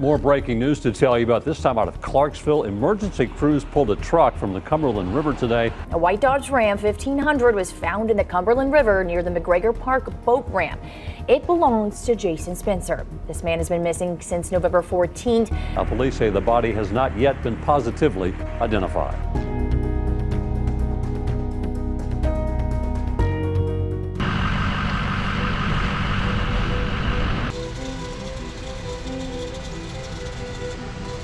More breaking news to tell you about, this time out of Clarksville. Emergency crews pulled a truck from the Cumberland River today. A white Dodge Ram 1500 was found in the Cumberland River near the McGregor Park boat ramp. It belongs to Jason Spencer. This man has been missing since November 14th. Now, police say the body has not yet been positively identified.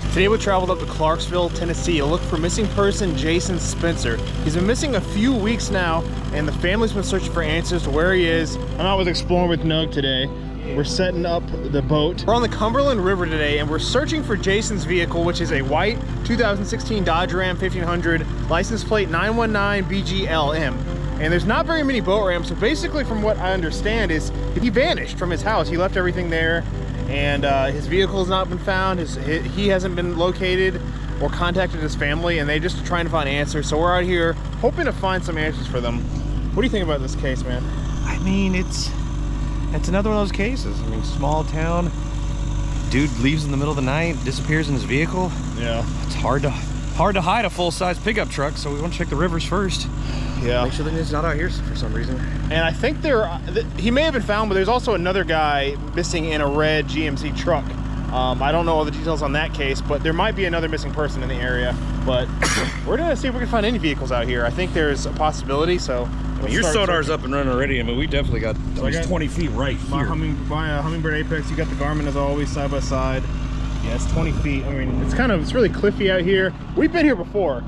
Today we traveled up to Clarksville, Tennessee to look for missing person Jason Spencer. He's been missing a few weeks now, and the family's been searching for answers to where he is. I'm out with Exploring with Nug today. We're setting up the boat. We're on the Cumberland River today, and we're searching for Jason's vehicle, which is a white 2016 Dodge Ram 1500, license plate 919BGLM. And there's not very many boat ramps, so basically from what I understand is he vanished from his house. He left everything there. And his vehicle has not been found. He hasn't been located or contacted his family, and they just trying to find answers. So we're out here hoping to find some answers for them. What do you think about this case, man? I mean, it's another one of those cases. I mean, small town, dude leaves in the middle of the night, disappears in his vehicle. Yeah. It's hard to hide a full-size pickup truck, so we want to check the rivers first. Yeah. Make sure that he's not out here for some reason. And I think he may have been found, but there's also another guy missing in a red GMC truck. I don't know all the details on that case, but there might be another missing person in the area. But we're gonna see if we can find any vehicles out here. I think there's a possibility, so. I mean, your sonar's up and running already. I mean, we definitely got at least 20 feet right here. My Humminbird Apex, you got the Garmin as always, side by side. Yeah, it's 20 feet. I mean, it's really cliffy out here. We've been here before,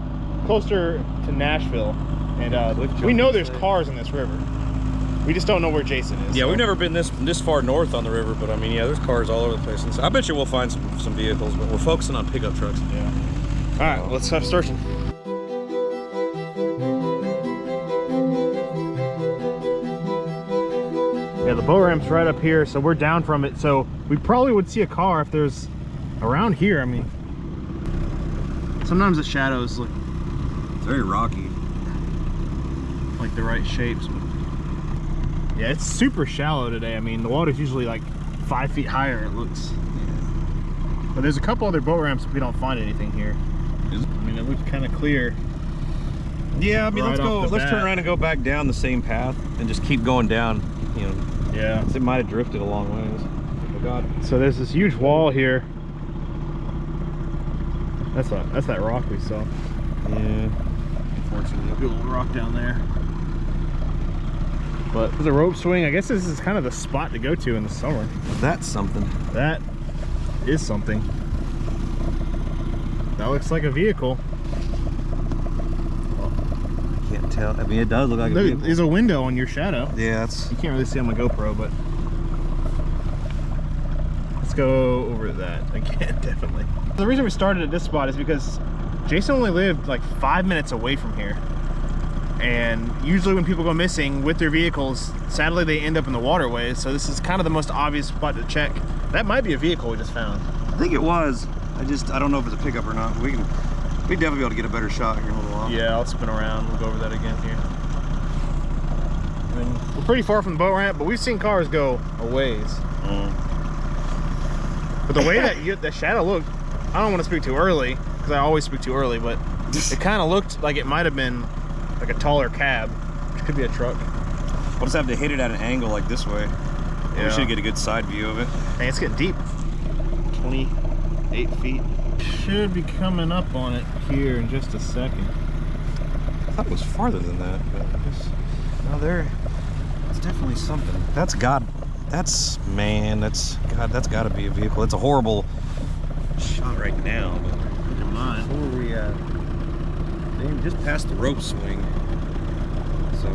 closer to Nashville. And we know there's cars in this river. We just don't know where Jason is. Yeah, so. We've never been this far north on the river, but I mean, yeah, there's cars all over the place. And so I bet you we'll find some vehicles, but we're focusing on pickup trucks. Yeah. All right, let's start searching. Yeah, the boat ramp's right up here, so we're down from it. So we probably would see a car if there's around here. I mean, sometimes the shadows look very rocky. Like the right shapes. Yeah, it's super shallow today. I mean, the water's usually like 5 feet higher, it looks. Yeah. But there's a couple other boat ramps if we don't find anything here. I mean, it looks kind of clear. Yeah, I mean, right let's turn around and go back down the same path and just keep going down, you know. Yeah. It might have drifted a long ways. Oh God. So there's this huge wall here. That's that rock we saw. Yeah. Unfortunately. Big old rock down there. But there's a rope swing. I guess this is kind of the spot to go to in the summer. That's something. That is something. That looks like a vehicle. I can't tell. I mean, it does look like a vehicle. There's a window on your shadow. Yeah, that's... You can't really see on my GoPro, but... Let's go over that again, definitely. The reason we started at this spot is because Jason only lived like 5 minutes away from here. And usually when people go missing with their vehicles, sadly they end up in the waterways. So this is kind of the most obvious spot to check. That might be a vehicle we just found. I think it was. I don't know if it's a pickup or not. We'd definitely be able to get a better shot here in a little while. Yeah, I'll spin around. We'll go over that again here. I mean, we're pretty far from the boat ramp, but we've seen cars go a ways. But the way that the shadow looked, I don't want to speak too early, because I always speak too early, but it kind of looked like it might have been like a taller cab, which could be a truck. We'll just have to hit it at an angle like this way. Yeah. We should get a good side view of it. Hey, it's getting deep. 28 feet. Should be coming up on it here in just a second. I thought it was farther than that, but it's definitely something. That's got to be a vehicle. It's a horrible shot right now, but keep in mind. Before we just past the rope swing, so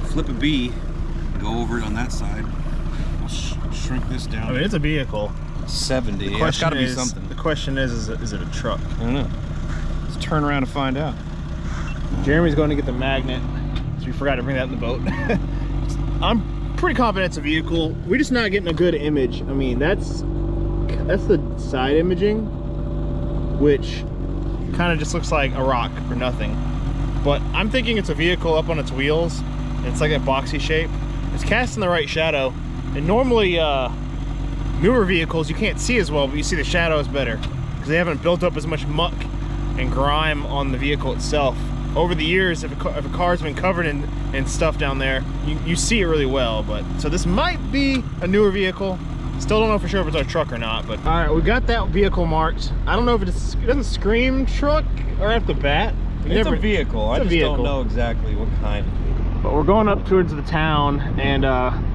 flip a B, go over it on that side. I'll shrink this down. I mean, it's a vehicle. 70. Yeah, it's got to be something. The question is it a truck? I don't know. Let's turn around and find out. Jeremy's going to get the magnet, so we forgot to bring that in the boat. I'm pretty confident it's a vehicle. We're just not getting a good image. I mean, that's the side imaging, which kind of just looks like a rock or nothing. But I'm thinking it's a vehicle up on its wheels. It's like that boxy shape. It's casting the right shadow. And normally newer vehicles, you can't see as well, but you see the shadows better because they haven't built up as much muck and grime on the vehicle itself. Over the years, if a car's been covered in stuff down there, you see it really well. But so this might be a newer vehicle. Still don't know for sure if it's our truck or not. But all right, we got that vehicle marked. I don't know if it doesn't scream truck or at the bat. It's a vehicle. I just don't know exactly what kind. But we're going up towards the town, and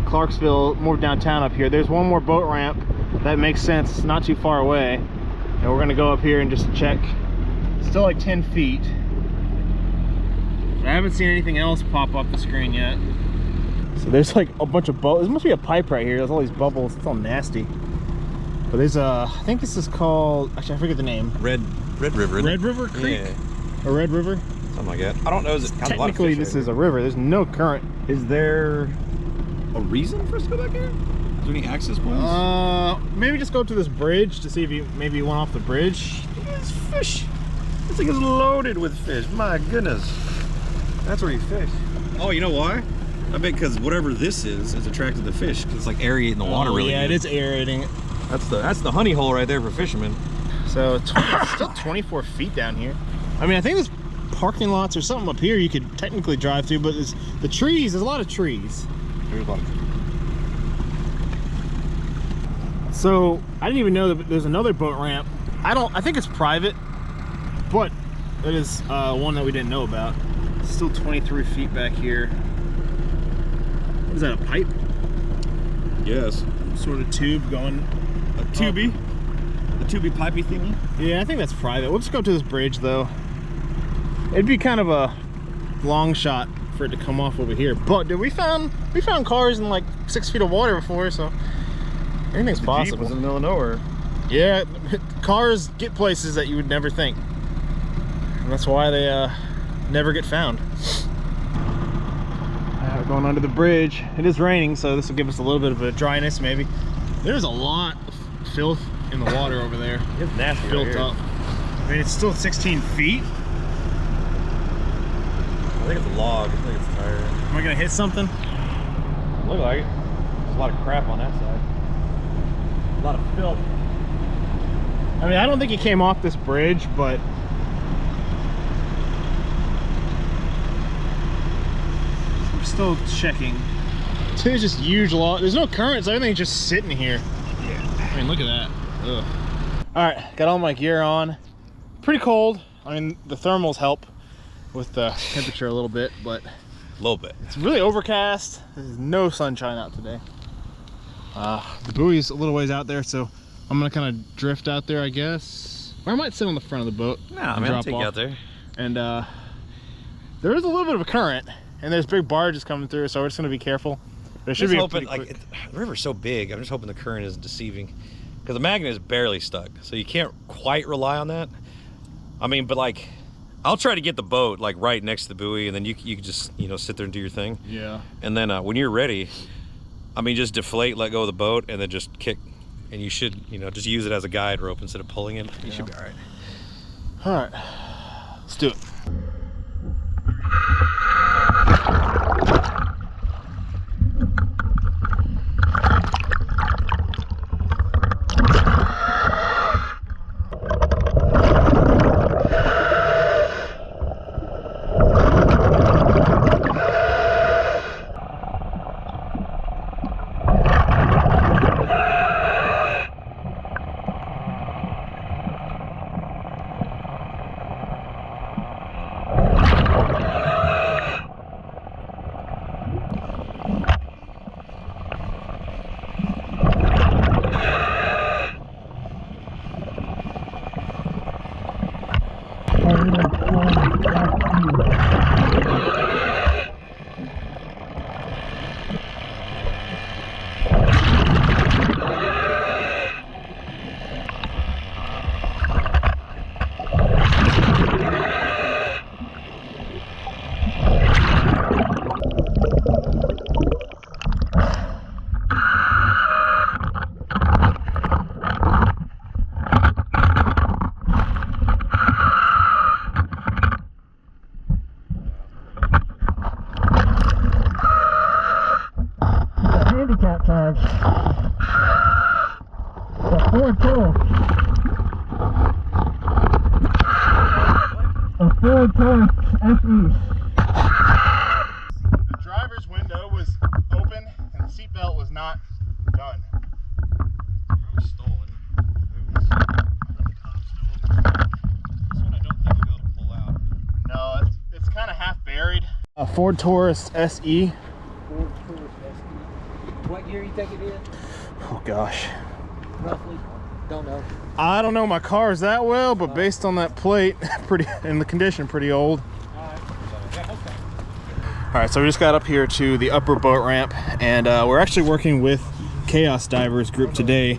Clarksville, more downtown up here. There's one more boat ramp that makes sense. It's not too far away, and we're gonna go up here and just check. It's still like 10 feet. I haven't seen anything else pop up the screen yet. So there's like a bunch of bubbles. There must be a pipe right here. There's all these bubbles. It's all nasty. But there's I think this is called, actually I forget the name. Red River. Red River Creek? Yeah. Or Red River? Something like that. I don't know. Is it kind of a lot of Technically fish this is a river. There's no current. Is there a reason for us to go back here? Is there any access points? Maybe just go to this bridge to see if maybe you went off the bridge. It's fish. This thing is loaded with fish. My goodness. That's where you fish. Oh, you know why? I bet because whatever this is attracted the fish because it's like aerating the water really yeah, good. it is aerating it. That's the honey hole right there for fishermen. So it's still 24 feet down here. I mean, I think there's parking lots or something up here you could technically drive through, but it's the trees. There's a lot of trees. There's a lot of trees. So I didn't even know that there's another boat ramp. I think it's private, but it is one that we didn't know about. It's still 23 feet back here. What is that, a pipe? Yes. Some sort of tube going. A tubey? The tubey pipey thingy? Yeah, I think that's private. We'll just go to this bridge though. It'd be kind of a long shot for it to come off over here. But dude, we found cars in like 6 feet of water before, so anything's possible. Jeep was in the middle of nowhere. Yeah, cars get places that you would never think. And that's why they never get found. Going under the bridge. It is raining, so this will give us a little bit of a dryness maybe. There's a lot of filth in the water over there. It's nasty. Built up. I mean, it's still 16 feet. I think it's a log. I think it's a tire. Am I gonna hit something? Look like it. There's a lot of crap on that side. A lot of filth. I mean, I don't think he came off this bridge, but I'm still checking. There's just huge log. There's no current, so everything's just sitting here. Yeah. I mean, look at that. Ugh. All right, got all my gear on. Pretty cold. I mean, the thermals help with the temperature a little bit, but A little bit. it's really overcast. There's no sunshine out today. The buoy's a little ways out there, so I'm gonna kind of drift out there, I guess. Or I might sit on the front of the boat. Nah, and man, I'll drop take you off. out there. And there is a little bit of a current, and there's big barges coming through, so we're just gonna be careful. But it should Just be a hoping, pretty like, quick- the river's so big, I'm just hoping the current isn't deceiving. Because the magnet is barely stuck, so you can't quite rely on that. I mean, but like, I'll try to get the boat like right next to the buoy, and then you can just, you know, sit there and do your thing. Yeah. And then when you're ready, I mean, just deflate, let go of the boat, and then just kick. And you should, you know, just use it as a guide rope instead of pulling it. You should be all right. All right, let's do it. Ford Taurus SE. The driver's window was open and the seatbelt was not done. Probably stolen. This one I don't think we'll be able to pull out. No, it's kind of half buried. A Ford Taurus SE. Ford Taurus SE. What year you think it is? Oh gosh. Roughly? Don't know. I don't know my cars that well, but based on that plate, pretty in the condition, pretty old. All right, so we just got up here to the upper boat ramp, and we're actually working with Chaos Divers group today.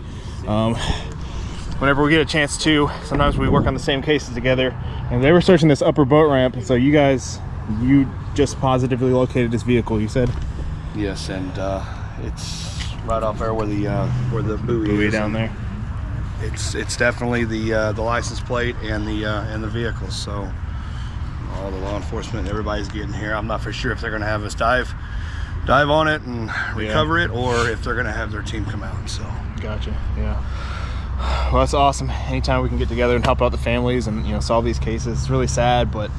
Whenever we get a chance to, sometimes we work on the same cases together, and they were searching this upper boat ramp. And so you just positively located this vehicle, you said? Yes, and it's right off there where the buoy is down there. It's definitely the license plate and the vehicle. So all the law enforcement, everybody's getting here. I'm not for sure if they're going to have us dive on it and recover it, or if they're going to have their team come out. So gotcha. Yeah. Well, that's awesome. Anytime we can get together and help out the families and solve these cases, it's really sad, but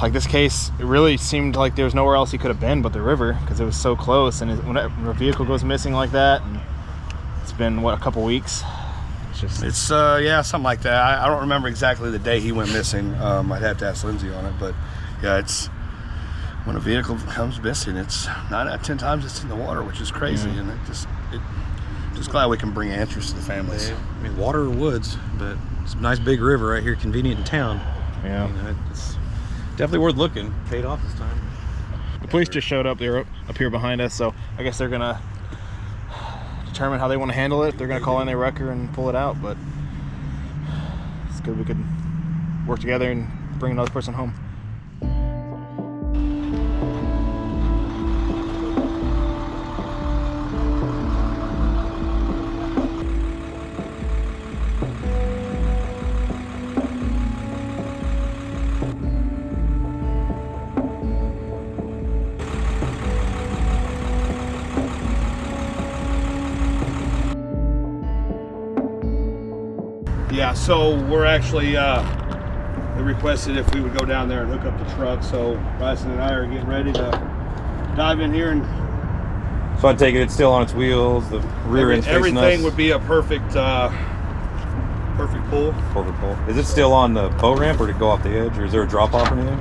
like this case, it really seemed like there was nowhere else he could have been but the river, because it was so close. And when a vehicle goes missing like that, and it's been what, a couple weeks. It's yeah, something like that. I don't remember exactly the day he went missing. I'd have to ask Lindsay on it, but yeah, it's when a vehicle comes missing, it's 9 out of 10 times it's in the water, which is crazy. And just glad we can bring answers to the families. Yeah. I mean, water or woods, but it's a nice big river right here, convenient in town. Yeah, it's definitely worth looking. Paid off this time. The police just showed up. They're up here behind us, so I guess they're gonna determine how they want to handle it. If they're going to call in their wrecker and pull it out, but it's good we could work together and bring another person home. Yeah, so we're actually they requested if we would go down there and hook up the truck. So Bryson and I are getting ready to dive in here, and So I take it it's still on its wheels, the rear end's facing us. everything would be a perfect perfect pull. Perfect pull. Is it still on the boat ramp, or did it go off the edge, or is there a drop off or anything?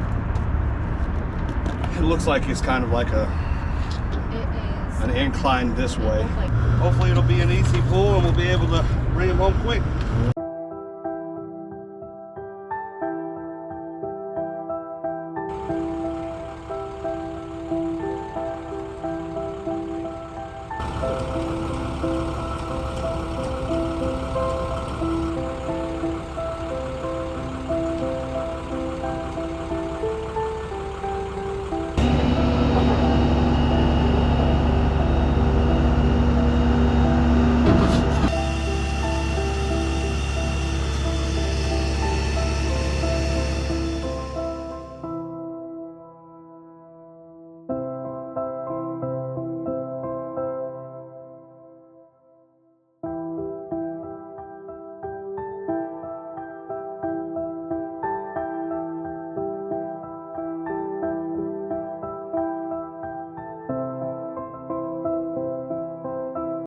It looks like it's kind of like an incline this way. Hopefully it'll be an easy pull and we'll be able to bring him home quick.